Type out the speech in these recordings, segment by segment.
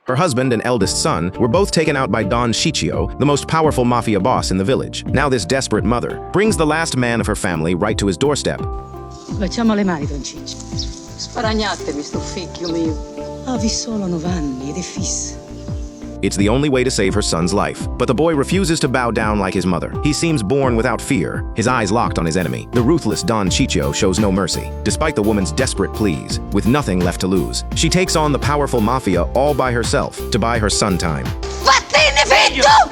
Her husband and eldest son were both taken out by Don Ciccio, the most powerful mafia boss in the village. Now this desperate mother brings the last man of her family right to his doorstep. Facciamo le mani, Don Ciccio. Sparagnatevi, sto figlio mio. Avi solo 9 anni ed è fissa. It's the only way to save her son's life, but the boy refuses to bow down like his mother. He seems born without fear, his eyes locked on his enemy. The ruthless Don Ciccio shows no mercy. Despite the woman's desperate pleas, with nothing left to lose, she takes on the powerful mafia all by herself to buy her son time.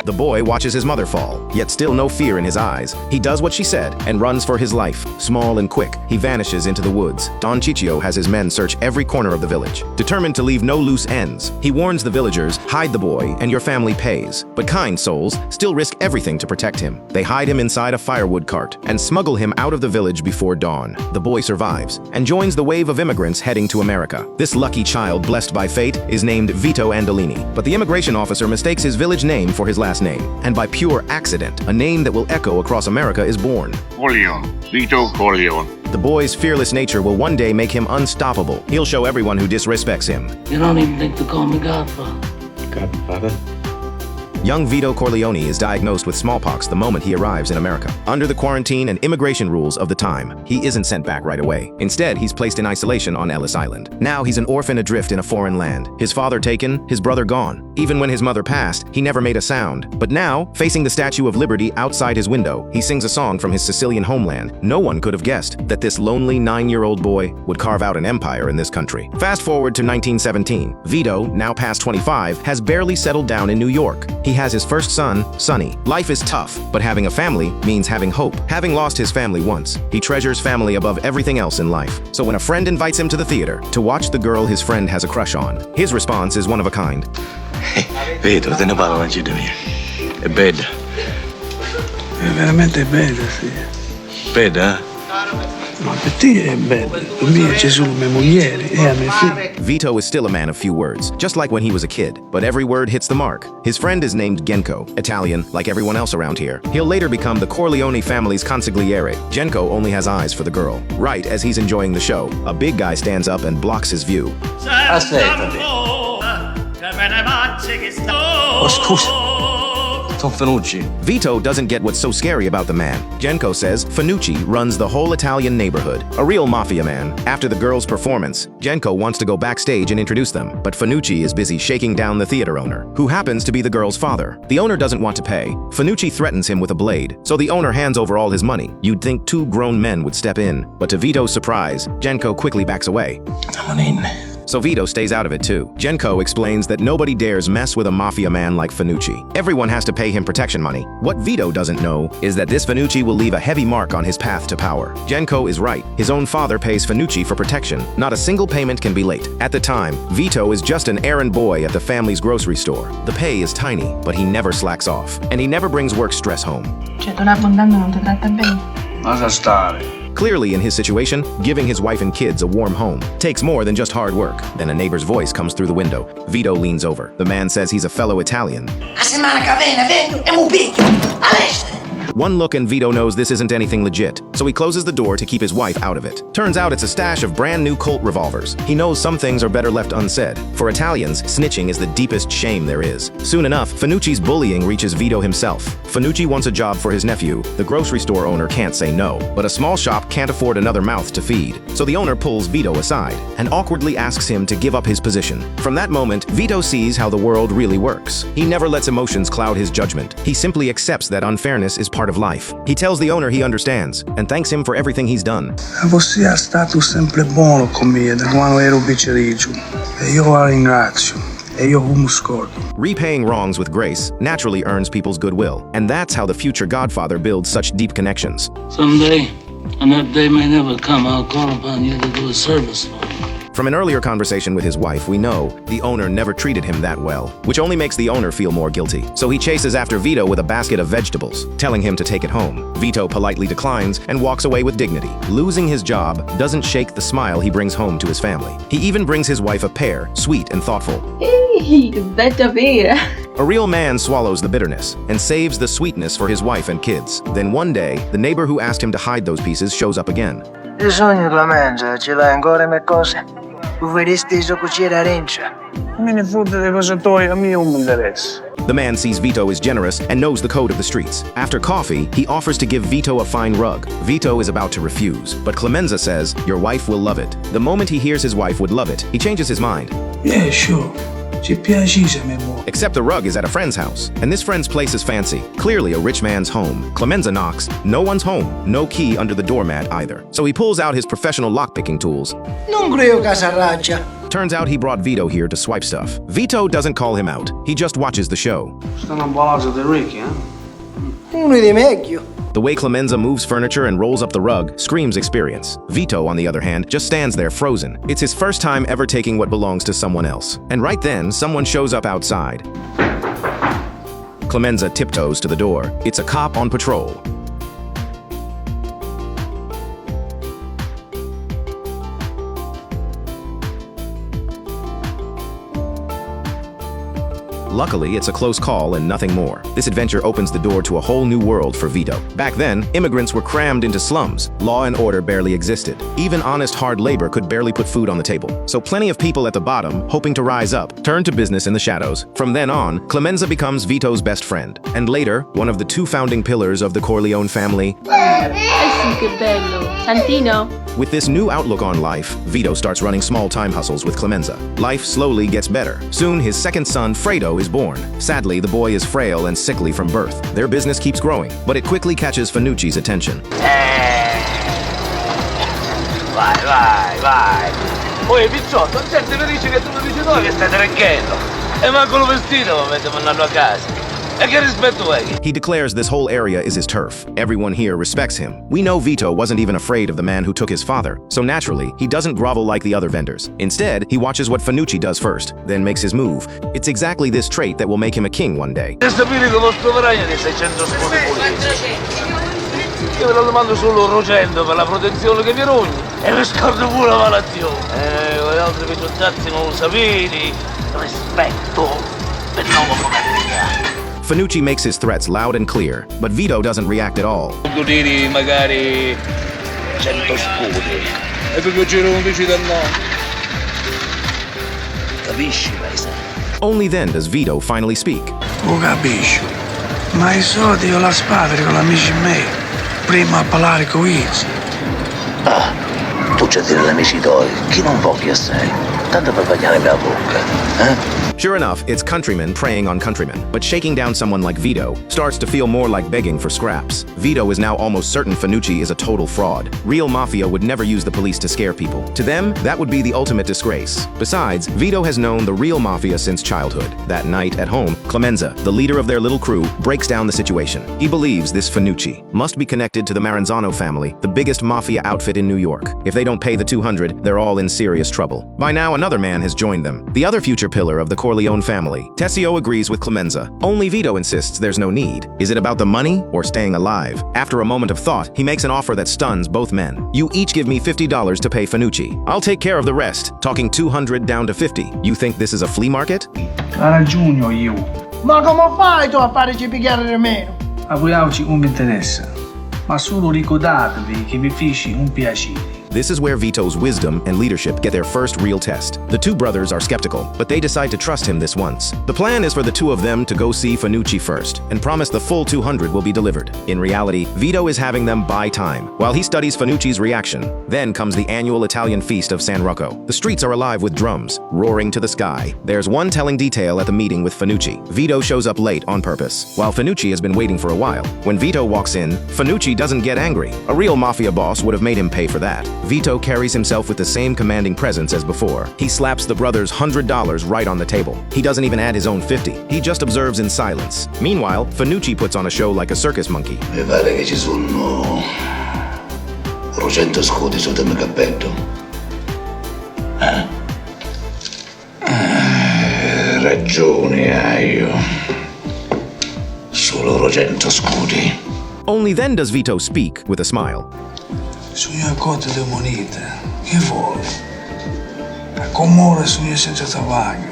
The boy watches his mother fall, yet still no fear in his eyes. He does what she said and runs for his life. Small and quick, he vanishes into the woods. Don Ciccio has his men search every corner of the village. Determined to leave no loose ends, he warns the villagers, hide the boy and your family pays. But kind souls still risk everything to protect him. They hide him inside a firewood cart and smuggle him out of the village before dawn. The boy survives and joins the wave of immigrants heading to America. This lucky child, blessed by fate, is named Vito Andolini. But the immigration officer mistakes his village name for his last name, and by pure accident, a name that will echo across America is born. Corleone. Vito Corleone. The boy's fearless nature will one day make him unstoppable. He'll show everyone who disrespects him. You don't even think to call me Godfather. Godfather? Young Vito Corleone is diagnosed with smallpox the moment he arrives in America. Under the quarantine and immigration rules of the time, he isn't sent back right away. Instead, he's placed in isolation on Ellis Island. Now he's an orphan adrift in a foreign land. His father taken, his brother gone. Even when his mother passed, he never made a sound. But now, facing the Statue of Liberty outside his window, he sings a song from his Sicilian homeland. No one could have guessed that this lonely 9-year-old boy would carve out an empire in this country. Fast forward to 1917. Vito, now past 25, has barely settled down in New York. He has his first son, Sonny. Life is tough, but having a family means having hope. Having lost his family once, he treasures family above everything else in life. So when a friend invites him to the theater to watch the girl his friend has a crush on, his response is one of a kind. Vito, te ne parlo una gita mia. È bella. È veramente bella, sì. Bella? Ma per te è bella. Per me c'è solo mia moglie e a mia figlia. Vito is still a man of few words, just like when he was a kid, but every word hits the mark. His friend is named Genco, Italian, like everyone else around here. He'll later become the Corleone family's consigliere. Genco only has eyes for the girl. Right as he's enjoying the show, a big guy stands up and blocks his view. Aspettati. Oh, scusa. Sono Fanucci. Vito doesn't get what's so scary about the man. Genco says Fanucci runs the whole Italian neighborhood, a real mafia man. After the girl's performance, Genco wants to go backstage and introduce them, but Fanucci is busy shaking down the theater owner, who happens to be the girl's father. The owner doesn't want to pay. Fanucci threatens him with a blade, so the owner hands over all his money. You'd think 2 grown men would step in, but to Vito's surprise, Genco quickly backs away. Come on in. So Vito stays out of it too. Genco explains that nobody dares mess with a mafia man like Fanucci. Everyone has to pay him protection money. What Vito doesn't know is that this Fanucci will leave a heavy mark on his path to power. Genco is right. His own father pays Fanucci for protection. Not a single payment can be late. At the time, Vito is just an errand boy at the family's grocery store. The pay is tiny, but he never slacks off. And he never brings work stress home. Cioè, Don Abbondando non ti tratta bene? Lascia stare. Clearly, in his situation, giving his wife and kids a warm home takes more than just hard work. Then a neighbor's voice comes through the window. Vito leans over. The man says he's a fellow Italian. A settimana che viene vengo e mu picchio. All'est! One look and Vito knows this isn't anything legit, so he closes the door to keep his wife out of it. Turns out it's a stash of brand new Colt revolvers. He knows some things are better left unsaid. For Italians, snitching is the deepest shame there is. Soon enough, Fanucci's bullying reaches Vito himself. Fanucci wants a job for his nephew. The grocery store owner can't say no, but a small shop can't afford another mouth to feed. So the owner pulls Vito aside and awkwardly asks him to give up his position. From that moment, Vito sees how the world really works. He never lets emotions cloud his judgment. He simply accepts that unfairness is part of life. He tells the owner he understands and thanks him for everything he's done. Você è stato sempre buono con me da quando ero picciriccio. E io la ringrazio. E io come scordo. Repaying wrongs with grace naturally earns people's goodwill, and that's how the future Godfather builds such deep connections. Someday, and that day may never come, I'll call upon you to do a service for me. From an earlier conversation with his wife, we know the owner never treated him that well, which only makes the owner feel more guilty. So he chases after Vito with a basket of vegetables, telling him to take it home. Vito politely declines and walks away with dignity. Losing his job doesn't shake the smile he brings home to his family. He even brings his wife a pear, sweet and thoughtful. Ehi, che bella pera! A real man swallows the bitterness and saves the sweetness for his wife and kids. Then one day, the neighbor who asked him to hide those pieces shows up again. Il sogno tua mangia, ce l'hai ancora me cose? Tu faresti so cucire a rencia. Me ne fotte le cose tue, a me non mi interessa. The man sees Vito is generous and knows the code of the streets. After coffee, he offers to give Vito a fine rug. Vito is about to refuse, but Clemenza says, "Your wife will love it." The moment he hears his wife would love it, he changes his mind. Yeah, sure. Ci piace me more. Except the rug is at a friend's house, and this friend's place is fancy, clearly a rich man's home. Clemenza knocks. No one's home. No key under the doormat either. So he pulls out his professional lockpicking tools. Non creo che s'arrangia. Turns out he brought Vito here to swipe stuff. Vito doesn't call him out. He just watches the show. Stanno a palazzo di ricchi, eh? Uno di meglio. The way Clemenza moves furniture and rolls up the rug screams experience. Vito, on the other hand, just stands there frozen. It's his first time ever taking what belongs to someone else. And right then, someone shows up outside. Clemenza tiptoes to the door. It's a cop on patrol. Luckily, it's a close call and nothing more. This adventure opens the door to a whole new world for Vito. Back then, immigrants were crammed into slums. Law and order barely existed. Even honest hard labor could barely put food on the table. So plenty of people at the bottom, hoping to rise up, turn to business in the shadows. From then on, Clemenza becomes Vito's best friend. And later, one of the two founding pillars of the Corleone family. sì, che bello. Santino? With this new outlook on life, Vito starts running small-time hustles with Clemenza. Life slowly gets better. Soon, his second son, Fredo, is born. Sadly, the boy is frail and sickly from birth. Their business keeps growing, but it quickly catches Fanucci's attention. Vai. Poi pizzotto, la gente mi dice che tu mi dici no che stai tranquillo. E manco lo vestito mi mette mandando a casa. E che rispetto hai? He declares this whole area is his turf. Everyone here respects him. We know Vito wasn't even afraid of the man who took his father, so naturally, he doesn't grovel like the other vendors. Instead, he watches what Fanucci does first, then makes his move. It's exactly this trait that will make him a king one day. Se sapete che vostro varagno di 600 scudi puliti. Io ve lo domando solo rogendo per la protezione che mi rogni. E mi scordo pure la malattia. Voi altri picciottazzi non lo sapete. Rispetto per nuovo come Fanucci makes his threats loud and clear, but Vito doesn't react at all. Tiri magari 100 scudi. E tu giro non dici da no. Capisci, paese? Only then does Vito finally speak. Lo capisco. Ma i soldi io la spada con amici miei. Prima a parlare con Izzy. Tu c'è dire l'amici tuoi, chi non voglia assai. Tanto per bagnare la bocca, eh? Sure enough, it's countrymen preying on countrymen, but shaking down someone like Vito starts to feel more like begging for scraps. Vito is now almost certain Fanucci is a total fraud. Real Mafia would never use the police to scare people. To them, that would be the ultimate disgrace. Besides, Vito has known the real Mafia since childhood. That night at home, Clemenza, the leader of their little crew, breaks down the situation. He believes this Fanucci must be connected to the Maranzano family, the biggest Mafia outfit in New York. If they don't pay the 200, they're all in serious trouble. By now, another man has joined them, the other future pillar of the Corleone family. Tessio agrees with Clemenza. Only Vito insists there's no need. Is it about the money or staying alive? After a moment of thought, he makes an offer that stuns both men. You each give me $50 to pay Fanucci. I'll take care of the rest, talking 200 down to 50. You think this is a flea market? Ha ragione io. Ma come fai tu a farci pigliare di meno? A voi oggi non mi interessa. Ma solo ricordatevi che mi feci un piacere. This is where Vito's wisdom and leadership get their first real test. The two brothers are skeptical, but they decide to trust him this once. The plan is for the two of them to go see Fanucci first and promise the full 200 will be delivered. In reality, Vito is having them buy time while he studies Fanucci's reaction. Then comes the annual Italian feast of San Rocco. The streets are alive with drums, roaring to the sky. There's one telling detail at the meeting with Fanucci. Vito shows up late on purpose, while Fanucci has been waiting for a while. When Vito walks in, Fanucci doesn't get angry. A real Mafia boss would have made him pay for that. Vito carries himself with the same commanding presence as before. He slaps the brothers' $100 right on the table. He doesn't even add his own 50. He just observes in silence. Meanwhile, Fanucci puts on a show like a circus monkey. Mi pare che ci sono 100 scudi sotto il mio cappello. Ragione hai io. Solo 100 scudi. Only then does Vito speak with a smile. Sogno conto di monete. Che vuole? A comore sogno senza tabaglio.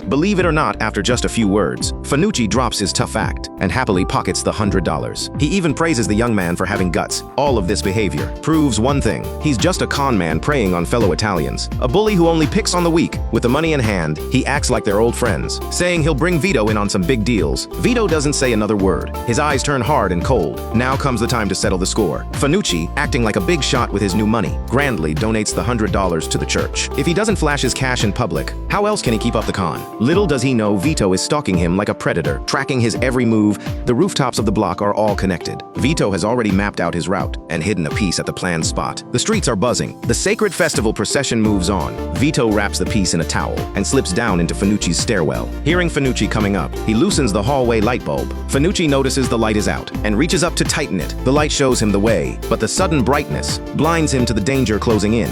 Believe it or not, after just a few words, Fanucci drops his tough act and happily pockets the $100. He even praises the young man for having guts. All of this behavior proves one thing: he's just a con man preying on fellow Italians, a bully who only picks on the weak. With the money in hand, he acts like they're old friends, saying he'll bring Vito in on some big deals. Vito doesn't say another word. His eyes turn hard and cold. Now comes the time to settle the score. Fanucci, acting like a big shot with his new money, grandly donates the $100 to the church. If he doesn't flash his cash in public, how else can he keep up the con? Little does he know Vito is stalking him like a predator, tracking his every move. The rooftops of the block are all connected. Vito has already mapped out his route and hidden a piece at the planned spot. The streets are buzzing. The sacred festival procession moves on. Vito wraps the piece in a towel and slips down into Fanucci's stairwell. Hearing Fanucci coming up, he loosens the hallway light bulb. Fanucci notices the light is out and reaches up to tighten it. The light shows him the way, but the sudden brightness blinds him to the danger closing in.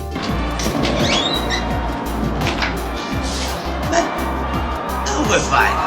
Dove vai?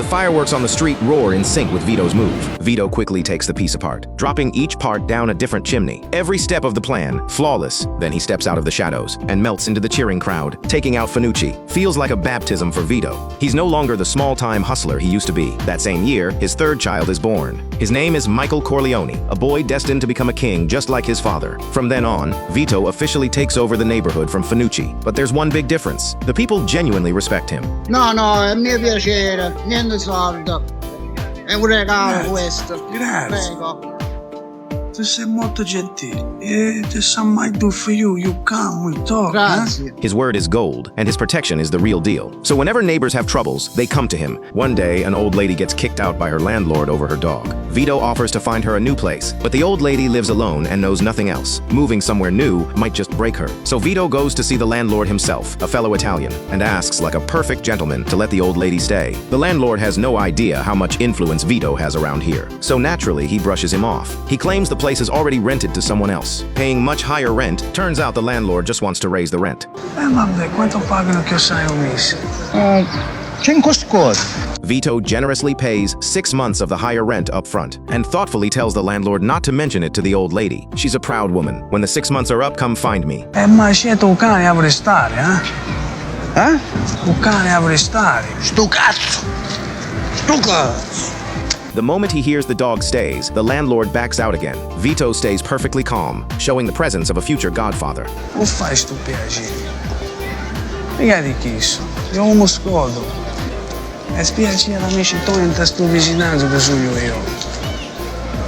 Fireworks on the street roar in sync with Vito's move. Vito quickly takes the piece apart, dropping each part down a different chimney. Every step of the plan, flawless. Then he steps out of the shadows and melts into the cheering crowd, taking out Fanucci. Feels like a baptism for Vito. He's no longer the small-time hustler he used to be. That same year, his third child is born. His name is Michael Corleone, a boy destined to become a king just like his father. From then on, Vito officially takes over the neighborhood from Fanucci. But there's one big difference. The people genuinely respect him. No, è mio piacere, niente soldo. È un regalo questo. Grazie. Prego. Tu sei molto gentile. There's something I do for you. You come, we talk. Grazie. His word is gold, and his protection is the real deal. So whenever neighbors have troubles, they come to him. One day, an old lady gets kicked out by her landlord over her dog. Vito offers to find her a new place, but the old lady lives alone and knows nothing else. Moving somewhere new might just break her. So Vito goes to see the landlord himself, a fellow Italian, and asks like a perfect gentleman to let the old lady stay. The landlord has no idea how much influence Vito has around here, so naturally he brushes him off. He claims the place is already rented to someone else, paying much higher rent. Turns out the landlord just wants to raise the rent. Vabbè, quanto pagano che ho sei omesso? 5 scudi. Vito generously pays 6 months of the higher rent up front and thoughtfully tells the landlord not to mention it to the old lady. She's a proud woman. When the 6 months are up, come find me. Ma scelto un cane a prestare, Un cane a prestare. Sto cazzo. Sto cazzo. The moment he hears the dog stays, the landlord backs out again. Vito stays perfectly calm, showing the presence of a future godfather. Non fai sto piacere. Mica di chiso. Io uomo scodo. E spiacere la mia città in sto vicinato che sono io.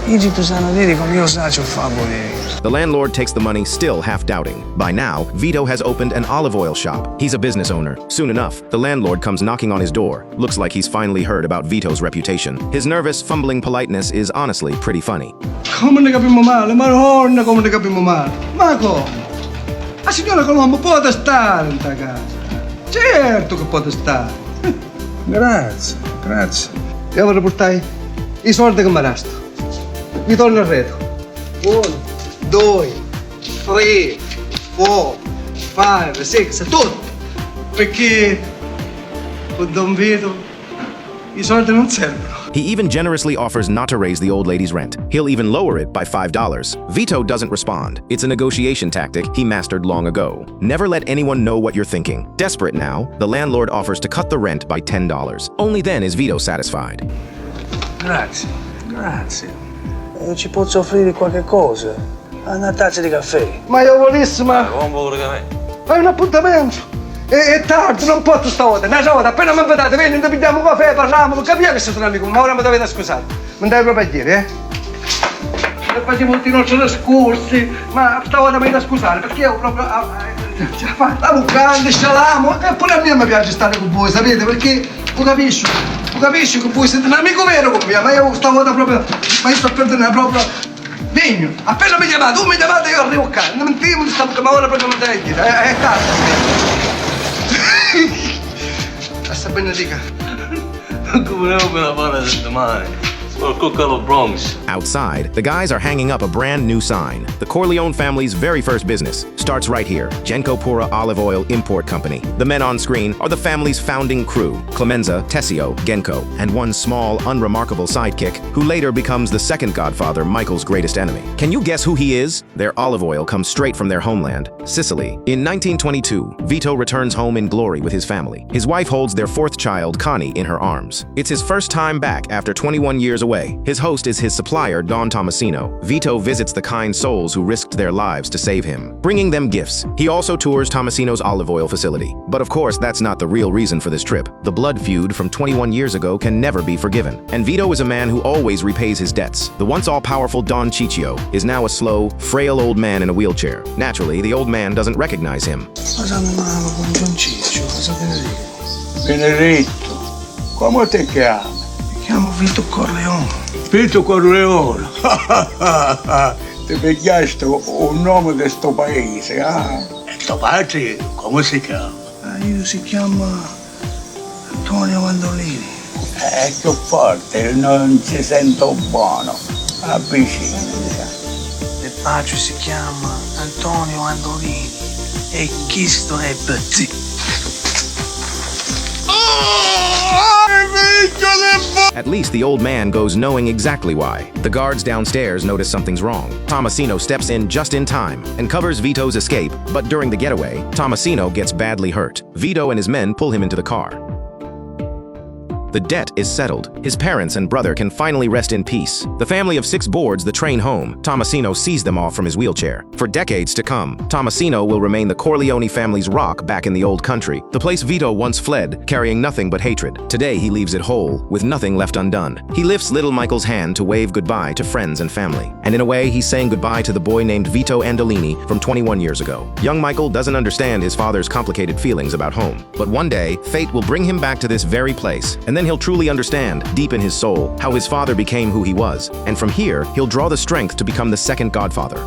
Igi tu sanno dire come io saccio favore. The landlord takes the money, still half doubting. By now, Vito has opened an olive oil shop. He's a business owner. Soon enough, the landlord comes knocking on his door. Looks like he's finally heard about Vito's reputation. His nervous, fumbling politeness is honestly pretty funny. Come ne capiamo male? Madonna, come ne capiamo male? Ma come? La signora Colombo può stare in ta casa. Certo che può stare. Grazie, grazie. E ora portai i soldi che mi restano. Mi torno arredo. 1, 2, 3, 4, 5, 6, tutto. Perché con Don Vito i soldi non servono. He even generously offers not to raise the old lady's rent. He'll even lower it by $5. Vito doesn't respond. It's a negotiation tactic he mastered long ago. Never let anyone know what you're thinking. Desperate now, the landlord offers to cut the rent by $10. Only then is Vito satisfied. Grazie, grazie. Ci posso offrire qualche cosa? Una tazza di caffè. Ma io volissimo. Buon volo che me. Fai un appuntamento. È tardi, non posso stavolta. Una volta, appena mi invitate, vieni, noi pigliamo un caffè, parliamo, non capiamo che siete un amico, ma ora mi dovete scusare. Mi dai proprio a dire, E facciamo tutti i nostri discorsi, ma stavolta mi devo scusare, perché io proprio... Stavo grande, scialamo, e pure a me mi piace stare con voi, sapete, perché tu capisci che voi siete un amico vero con me, ma io stavolta proprio, ma io sto perdendo proprio... Vigno, appena mi chiamate, tu mi chiamate io arrivo qua, non mentiamo di stare, ma ora proprio mi dai a dire, è tardi. Sta benedica. Come open up on it domani. Or Cookalo Bronx. Outside, the guys are hanging up a brand new sign. The Corleone family's very first business. starts right here. Genco Pura Olive Oil Import Company. The men on screen are the family's founding crew, Clemenza, Tessio, Genco, and one small, unremarkable sidekick who later becomes the second Godfather, Michael's greatest enemy. Can you guess who he is? Their olive oil comes straight from their homeland, Sicily. In 1922, Vito returns home in glory with his family. His wife holds their fourth child, Connie, in her arms. It's his first time back after 21 years away. His host is his supplier, Don Tomasino. Vito visits the kind souls who risked their lives to save him, bringing them gifts. He also tours Tomasino's olive oil facility. But of course, that's not the real reason for this trip. The blood feud from 21 years ago can never be forgiven. And Vito is a man who always repays his debts. The once all-powerful Don Ciccio is now a slow, frail old man in a wheelchair. Naturally, the old man doesn't recognize him. Cosa mi mano con Don Ciccio? Cosa Benedetto? Benedetto, come ti chiami? Mi chiamo Vito Corleone. Vito Corleone. Ti pigliaste un nome di sto paese, eh? E tuo padre come si chiama? Io si chiama Antonio Mandolini. È più forte, non si sento buono. Avvicinati. Il padre si chiama Antonio Mandolini e questo è Bazzi. At least the old man goes knowing exactly why. The guards downstairs notice something's wrong. Tomasino steps in just in time and covers Vito's escape, but during the getaway, Tomasino gets badly hurt. Vito and his men pull him into the car. The debt is settled. His parents and brother can finally rest in peace. The family of 6 boards the train home. Tomasino sees them off from his wheelchair. For decades to come, Tomasino will remain the Corleone family's rock back in the old country, the place Vito once fled, carrying nothing but hatred. Today he leaves it whole, with nothing left undone. He lifts little Michael's hand to wave goodbye to friends and family. And in a way, he's saying goodbye to the boy named Vito Andolini from 21 years ago. Young Michael doesn't understand his father's complicated feelings about home. But one day, fate will bring him back to this very place, and then he'll truly understand, deep in his soul, how his father became who he was. And from here, he'll draw the strength to become the second Godfather.